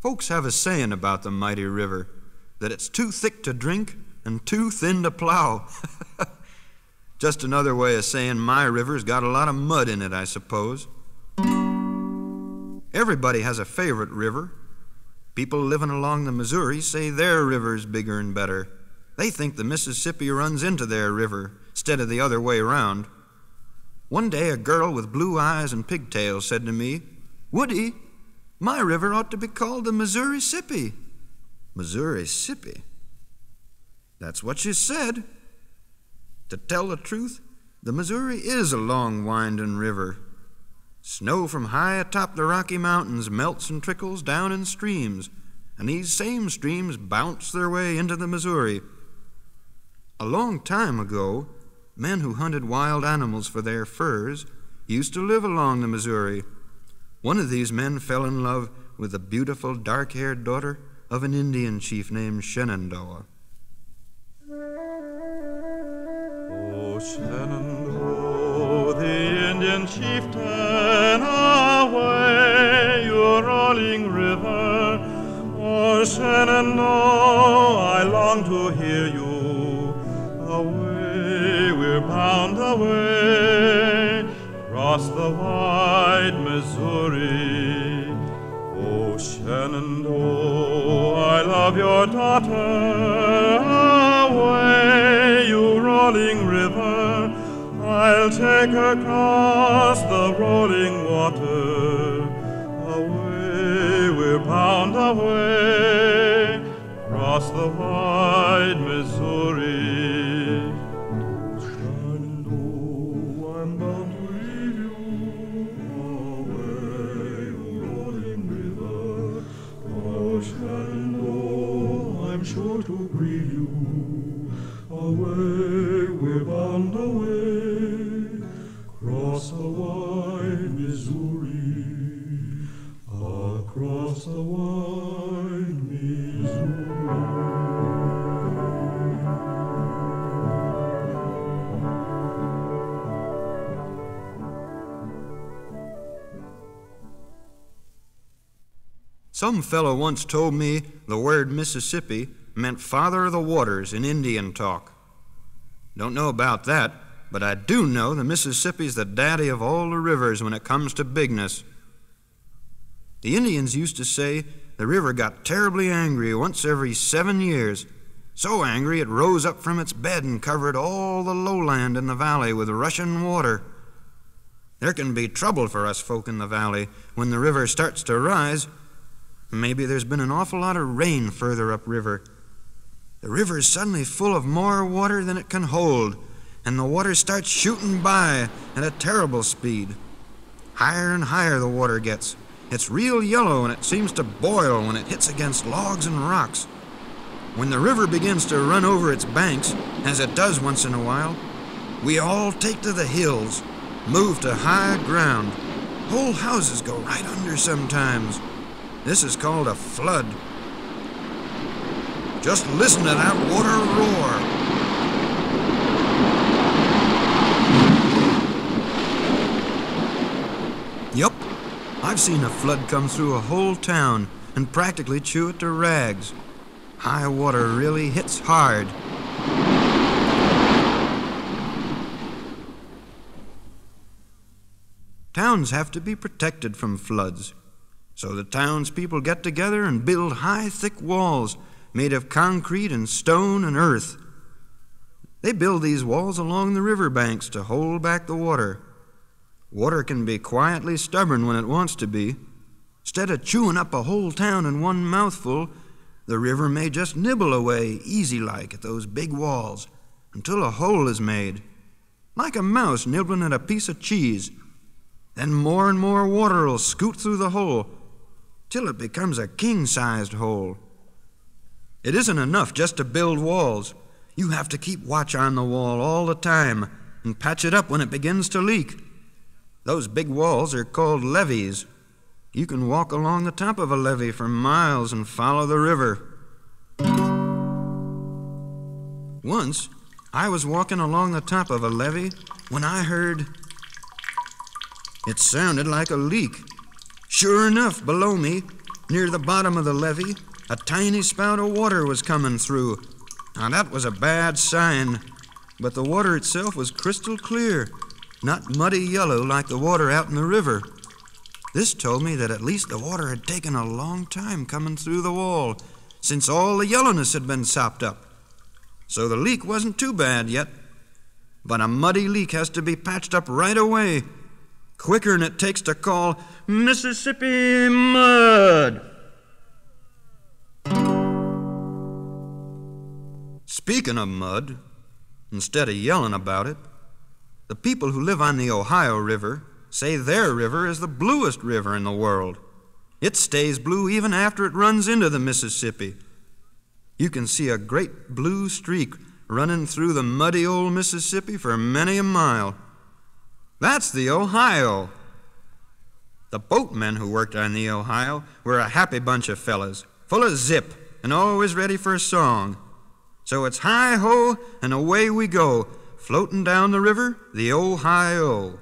Folks have a saying about the mighty river, that it's too thick to drink and too thin to plow. Just another way of saying my river's got a lot of mud in it, I suppose. Everybody has a favorite river. People living along the Missouri say their river's bigger and better. They think the Mississippi runs into their river instead of the other way around. One day a girl with blue eyes and pigtails said to me, "Woody, my river ought to be called the Missouri-sippy." Missouri-sippy? That's what she said. To tell the truth, the Missouri is a long, winding river. Snow from high atop the Rocky Mountains melts and trickles down in streams, and these same streams bounce their way into the Missouri. A long time ago, men who hunted wild animals for their furs used to live along the Missouri. One of these men fell in love with the beautiful dark-haired daughter of an Indian chief named Shenandoah. Oh, Shenandoah, the Indian chieftain, away, your rolling river. Oh, Shenandoah, I long to hear you. Away, we're bound away, across the wide Missouri. Oh, Shenandoah, I love your daughter. Away, you rolling river, I'll take her across the rolling water. Away, we're bound away, across the wide Missouri. Shenandoah, I'm bound to leave you. Away, you rolling river. Oh, Shenandoah, I'm sure to grieve you. Away, we're bound away, across the wide Missouri, across the wide Missouri. Some fellow once told me the word Mississippi meant father of the waters in Indian talk. Don't know about that, but I do know the Mississippi's the daddy of all the rivers when it comes to bigness. The Indians used to say the river got terribly angry once every 7 years, so angry it rose up from its bed and covered all the lowland in the valley with rushing water. There can be trouble for us folk in the valley when the river starts to rise. Maybe there's been an awful lot of rain further upriver. The river is suddenly full of more water than it can hold, and the water starts shooting by at a terrible speed. Higher and higher the water gets. It's real yellow, and it seems to boil when it hits against logs and rocks. When the river begins to run over its banks, as it does once in a while, we all take to the hills, move to high ground. Whole houses go right under sometimes. This is called a flood. Just listen to that water roar. Yup, I've seen a flood come through a whole town and practically chew it to rags. High water really hits hard. Towns have to be protected from floods, so the townspeople get together and build high, thick walls made of concrete and stone and earth. They build these walls along the river banks to hold back the water. Water can be quietly stubborn when it wants to be. Instead of chewing up a whole town in one mouthful, the river may just nibble away easy-like at those big walls until a hole is made, like a mouse nibbling at a piece of cheese. Then more and more water will scoot through the hole till it becomes a king-sized hole. It isn't enough just to build walls. You have to keep watch on the wall all the time and patch it up when it begins to leak. Those big walls are called levees. You can walk along the top of a levee for miles and follow the river. Once, I was walking along the top of a levee when I heard... It sounded like a leak. Sure enough, below me, Near the bottom of the levee, a tiny spout of water was coming through. Now that was a bad sign, but the water itself was crystal clear, not muddy yellow like the water out in the river. This told me that at least the water had taken a long time coming through the wall, since all the yellowness had been sopped up. So the leak wasn't too bad yet. But a muddy leak has to be patched up right away, quicker than it takes to call Mississippi mud. Speaking of mud, instead of yelling about it, the people who live on the Ohio River say their river is the bluest river in the world. It stays blue even after it runs into the Mississippi. You can see a great blue streak running through the muddy old Mississippi for many a mile. That's the Ohio. The boatmen who worked on the Ohio were a happy bunch of fellas, full of zip and always ready for a song. So it's hi-ho and away we go, floating down the river, the Ohio.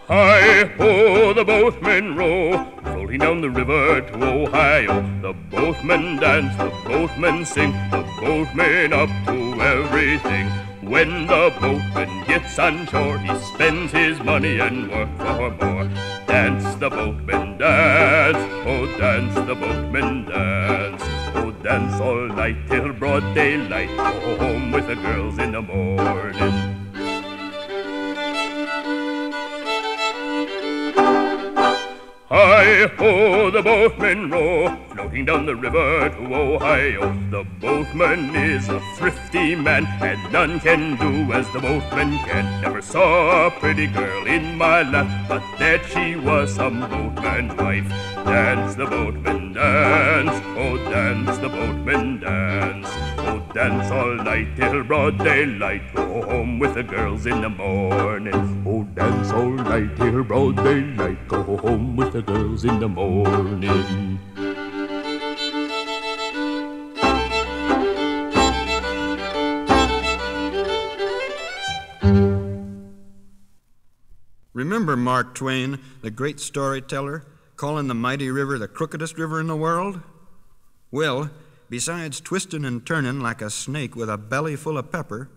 Hi-ho, the boatmen row, floating down the river to Ohio. The boatmen dance, the boatmen sing, the boatmen up to everything. When the boatman gets on shore, he spends his money and work for more. Dance, the boatmen dance, oh dance, the boatmen dance. Oh dance all night till broad daylight, go home with the girls in the morning. Hi-ho, the boatmen row, floating down the river to Ohio. The boatman is a thrifty man, and none can do as the boatman can. Never saw a pretty girl in my lap, but that she was some boatman's wife. Dance, the boatmen dance, oh dance, the boatmen dance. Oh dance all night till broad daylight, go home with the girls in the morning. Oh dance all night till broad daylight, go home with the girls in the morning. Remember Mark Twain, the great storyteller, calling the mighty river the crookedest river in the world? Well, besides twisting and turning like a snake with a belly full of pepper,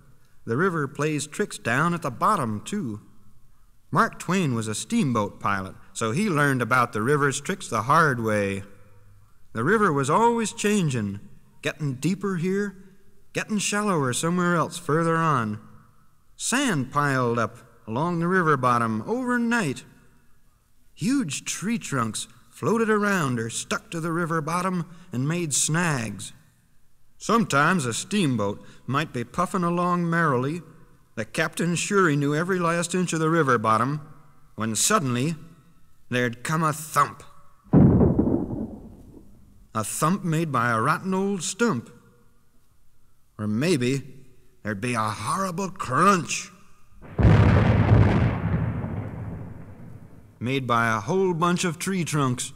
the river plays tricks down at the bottom, too. Mark Twain was a steamboat pilot, so he learned about the river's tricks the hard way. The river was always changing, getting deeper here, getting shallower somewhere else further on. Sand piled up along the river bottom overnight. Huge tree trunks floated around or stuck to the river bottom and made snags. Sometimes a steamboat might be puffing along merrily. The captain sure he knew every last inch of the river bottom, when suddenly there'd come a thump. A thump made by a rotten old stump. Or maybe there'd be a horrible crunch made by a whole bunch of tree trunks,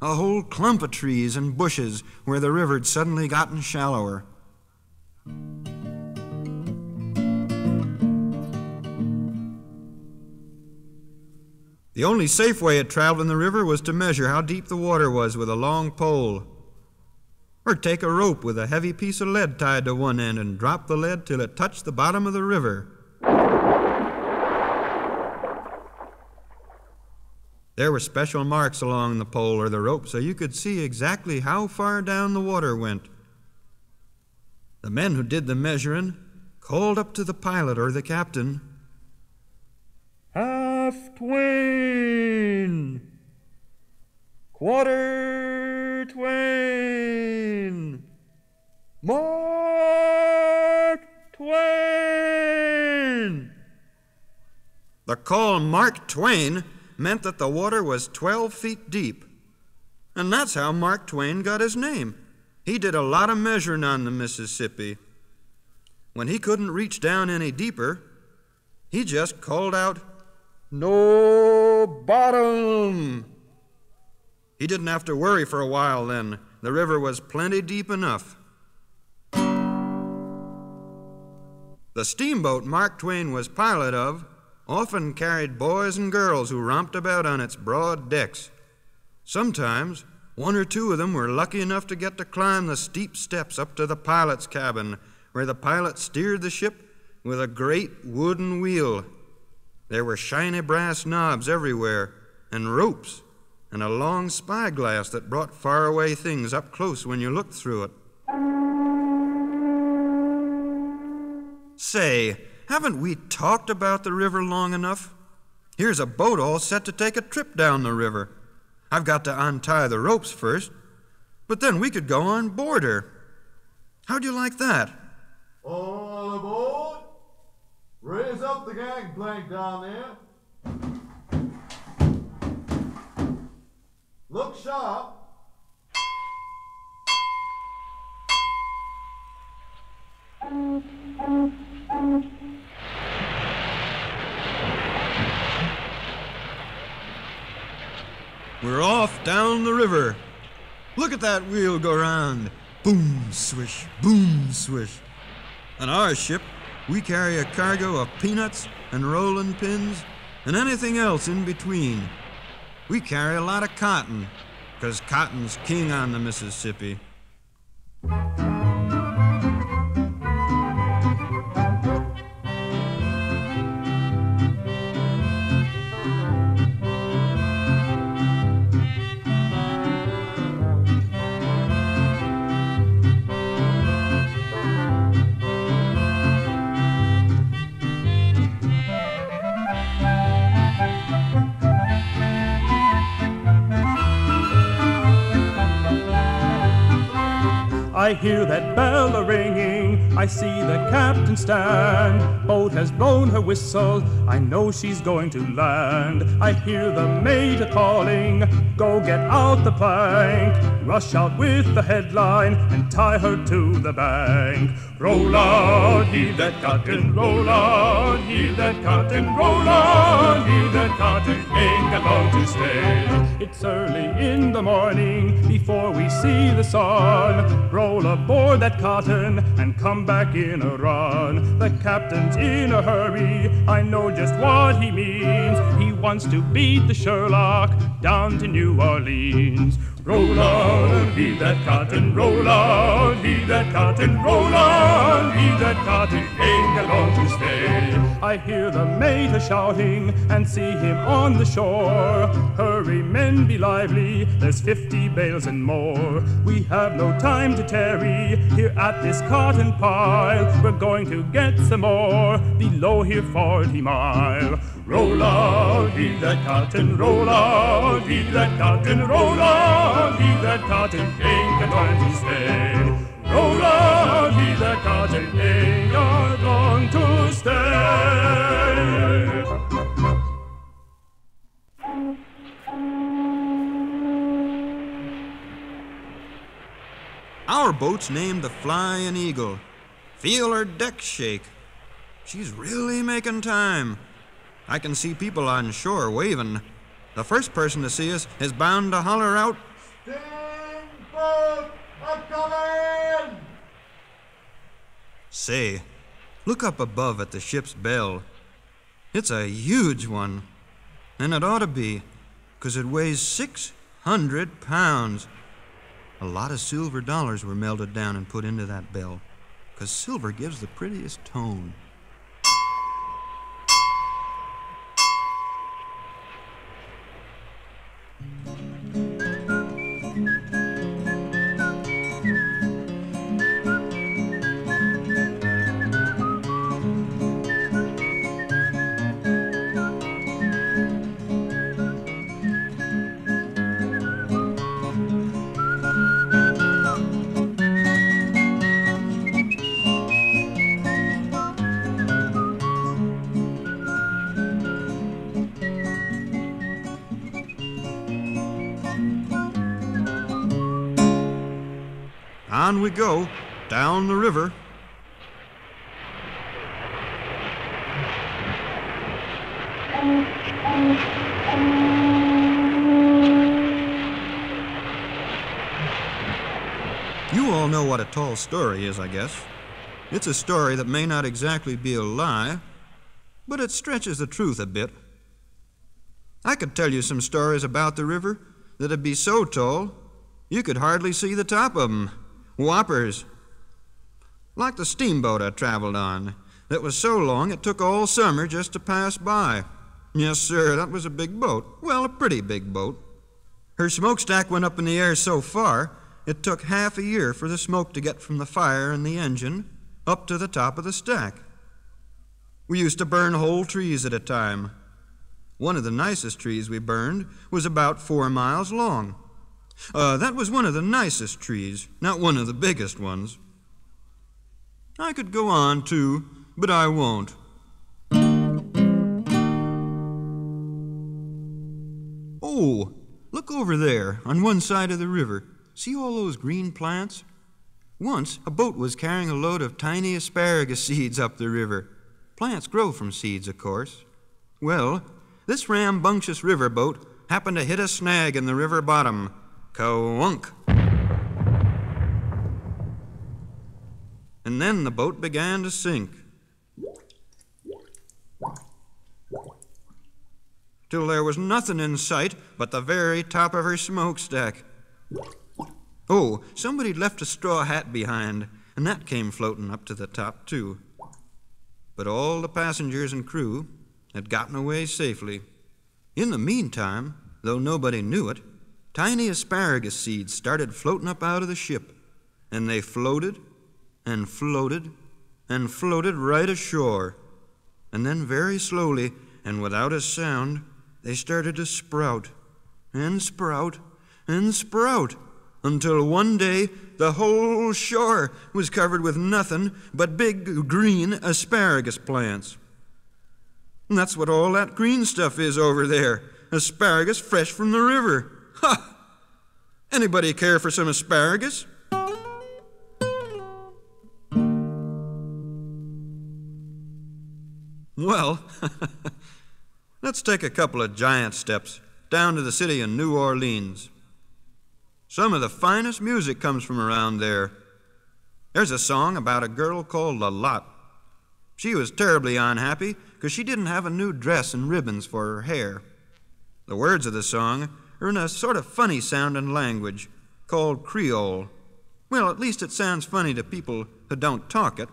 a whole clump of trees and bushes where the river'd suddenly gotten shallower. The only safe way of traveling the river was to measure how deep the water was with a long pole, or take a rope with a heavy piece of lead tied to one end and drop the lead till it touched the bottom of the river. There were special marks along the pole or the rope so you could see exactly how far down the water went. The men who did the measuring called up to the pilot or the captain, Half Twain, Quarter Twain, Mark Twain. The call Mark Twain meant that the water was 12 feet deep. And that's how Mark Twain got his name. He did a lot of measuring on the Mississippi. When he couldn't reach down any deeper, he just called out, "No bottom!" He didn't have to worry for a while then. The river was plenty deep enough. The steamboat Mark Twain was pilot of often carried boys and girls who romped about on its broad decks. Sometimes, one or two of them were lucky enough to get to climb the steep steps up to the pilot's cabin, where the pilot steered the ship with a great wooden wheel. There were shiny brass knobs everywhere, and ropes, and a long spyglass that brought faraway things up close when you looked through it. Say, haven't we talked about the river long enough? Here's a boat all set to take a trip down the river. I've got to untie the ropes first, but then we could go on board her. How'd you like that? All aboard! Raise up the gangplank down there. Look sharp. We're off down the river. Look at that wheel go round. Boom, swish, boom, swish. On our ship, we carry a cargo of peanuts and rolling pins and anything else in between. We carry a lot of cotton, 'cause cotton's king on the Mississippi. I hear that bell a-ringing, I see the captain stand. Boat has blown her whistle, I know she's going to land. I hear the mate a-calling, go get out the plank. Rush out with the headline and tie her to the bank. Roll out, heave that cotton, roll out, heave that cotton, roll out, heave that cotton, ain't got long to stay. It's early in the morning, before we see the sun. Roll aboard that cotton and come back in a run. The captain's in a hurry, I know just what he means. He wants to beat the Sherlock down to New Orleans. Roll out, heave that cotton, roll out, heave that cotton, roll out, heave that cotton, ain't got long to stay. I hear the mate a-shouting and see him on the shore. Hurry, men, be lively, there's 50 bales and more. We have no time to tarry here at this cotton pile. We're going to get some more below here 40 mile. Roll out, heave that cotton, roll out, heave that cotton, roll out, heave that cotton, ain't got time to stay. Roll out, heave that cotton, ain't got long to stay. Our boat's named the Flying Eagle. Feel her deck shake. She's really making time. I can see people on shore waving. The first person to see us is bound to holler out, Steamboat a-comin'! Say, look up above at the ship's bell. It's a huge one, and it ought to be, 'cause it weighs 600 pounds. A lot of silver dollars were melted down and put into that bell, 'cause silver gives the prettiest tone. On we go, down the river. You all know what a tall story is, I guess. It's a story that may not exactly be a lie, but it stretches the truth a bit. I could tell you some stories about the river that'd be so tall you could hardly see the top of 'em. Whoppers. Like the steamboat I traveled on that was so long it took all summer just to pass by. Yes, sir, that was a big boat. Well, a pretty big boat. Her smokestack went up in the air so far it took half a year for the smoke to get from the fire in the engine up to the top of the stack. We used to burn whole trees at a time. One of the nicest trees we burned was about 4 miles long. That was one of the nicest trees, not one of the biggest ones. I could go on, too, but I won't. Oh, look over there, on one side of the river. See all those green plants? Once, a boat was carrying a load of tiny asparagus seeds up the river. Plants grow from seeds, of course. Well, this rambunctious riverboat happened to hit a snag in the river bottom. Ka-wunk! And then the boat began to sink. Till there was nothing in sight but the very top of her smokestack. Oh, somebody'd left a straw hat behind, and that came floating up to the top, too. But all the passengers and crew had gotten away safely. In the meantime, though nobody knew it, tiny asparagus seeds started floating up out of the ship, and they floated and floated and floated right ashore. And then very slowly and without a sound, they started to sprout and sprout and sprout until one day the whole shore was covered with nothing but big green asparagus plants. And that's what all that green stuff is over there, asparagus fresh from the river. Ha! Anybody care for some asparagus? Well, let's take a couple of giant steps down to the city of New Orleans. Some of the finest music comes from around there. There's a song about a girl called Lot. She was terribly unhappy because she didn't have a new dress and ribbons for her hair. The words of the song are in a sort of funny-sounding language called Creole. Well, at least it sounds funny to people who don't talk it,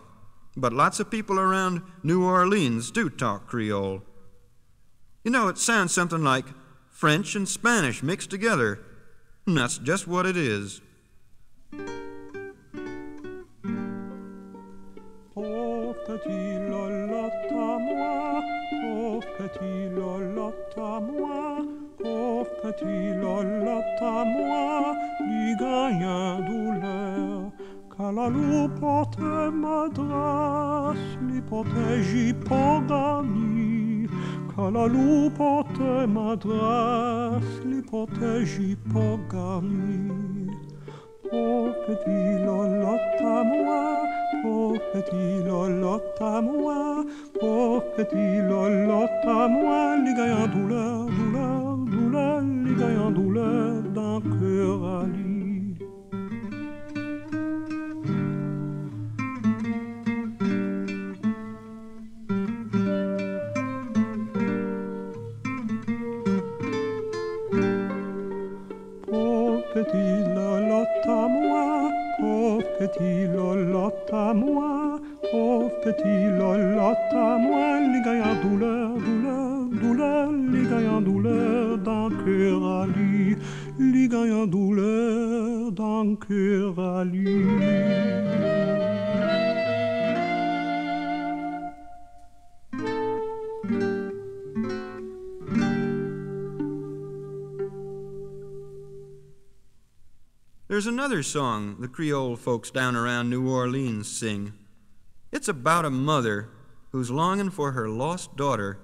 but lots of people around New Orleans do talk Creole. You know, it sounds something like French and Spanish mixed together, and that's just what it is. Pauvre petit Lolotte à moi, pauvre petit Lolotte à moi, pauvre petit Lolotte à moi, lui gagne un douleur, car la loupe porte madras, lui protège pogami, car la loupe porte madras, lui protège pogami. Pauvre petit Lolotte à moi, pauvre petit Lolotte à moi, pauvre petit Lolotte à moi, les gagne en douleur, douleur, douleur, les gagne en douleur dans le cœur à lui. Petit Lolotte à moi, pauvre petit Lolotte à moi, pauvre petit Lolotte à moi, les gagne en douleur, douleur, douleur, les gagne en douleur dans le cœur à lui, les gagne en douleur dans le cœur à lui. There's another song the Creole folks down around New Orleans sing. It's about a mother who's longing for her lost daughter,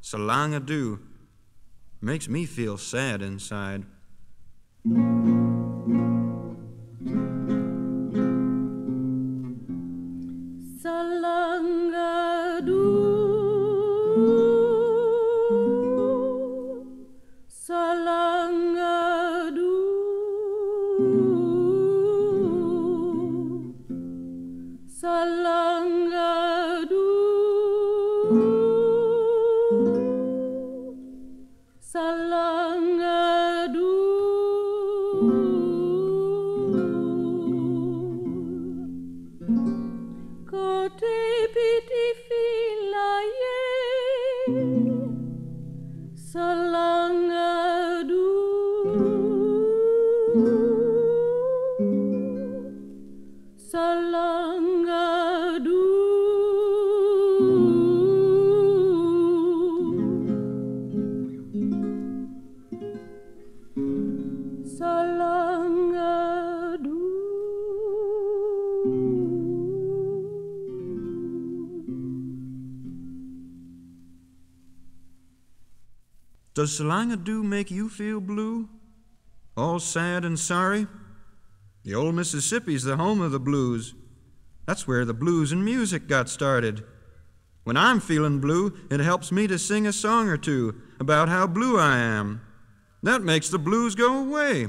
so long ado. Makes me feel sad inside. So long Does slang-a-doo make you feel blue? All sad and sorry? The old Mississippi's the home of the blues. That's where the blues and music got started. When I'm feeling blue, it helps me to sing a song or two about how blue I am. That makes the blues go away.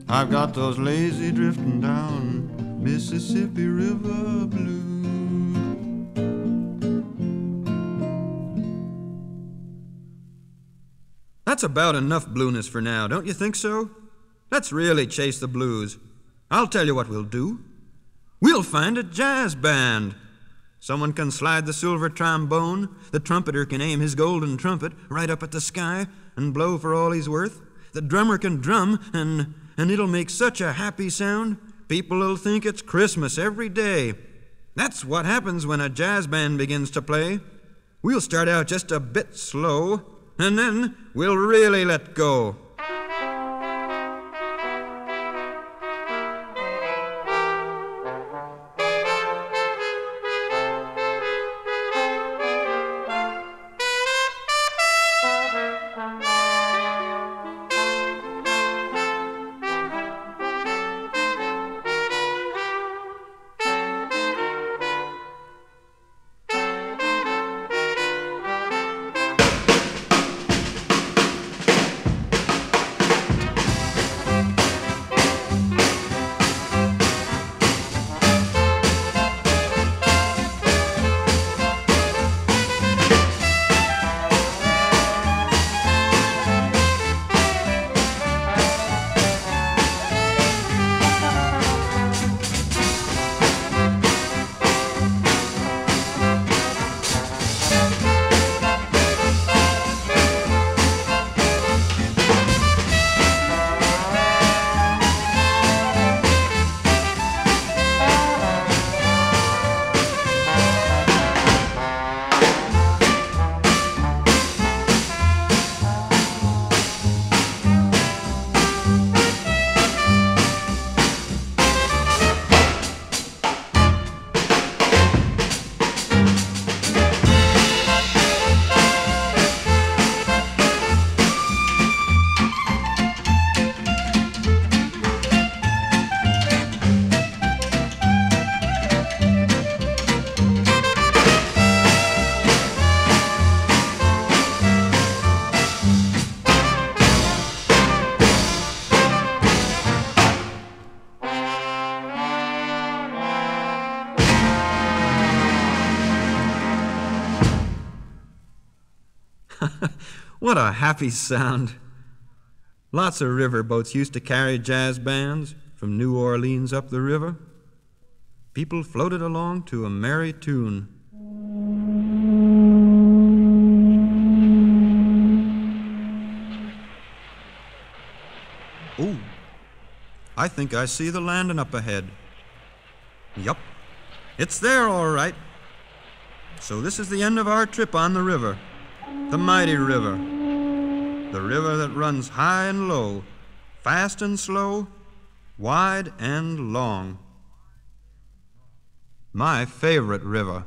I've got those lazy drifting down Mississippi River blues. That's about enough blueness for now, don't you think so? Let's really chase the blues. I'll tell you what we'll do. We'll find a jazz band. Someone can slide the silver trombone, the trumpeter can aim his golden trumpet right up at the sky and blow for all he's worth. The drummer can drum, and it'll make such a happy sound, people'll think it's Christmas every day. That's what happens when a jazz band begins to play. We'll start out just a bit slow, and then we'll really let go. What a happy sound. Lots of river boats used to carry jazz bands from New Orleans up the river. People floated along to a merry tune. Oh, I think I see the landing up ahead. Yup, it's there all right. So this is the end of our trip on the river, the mighty river. The river that runs high and low, fast and slow, wide and long. My favorite river.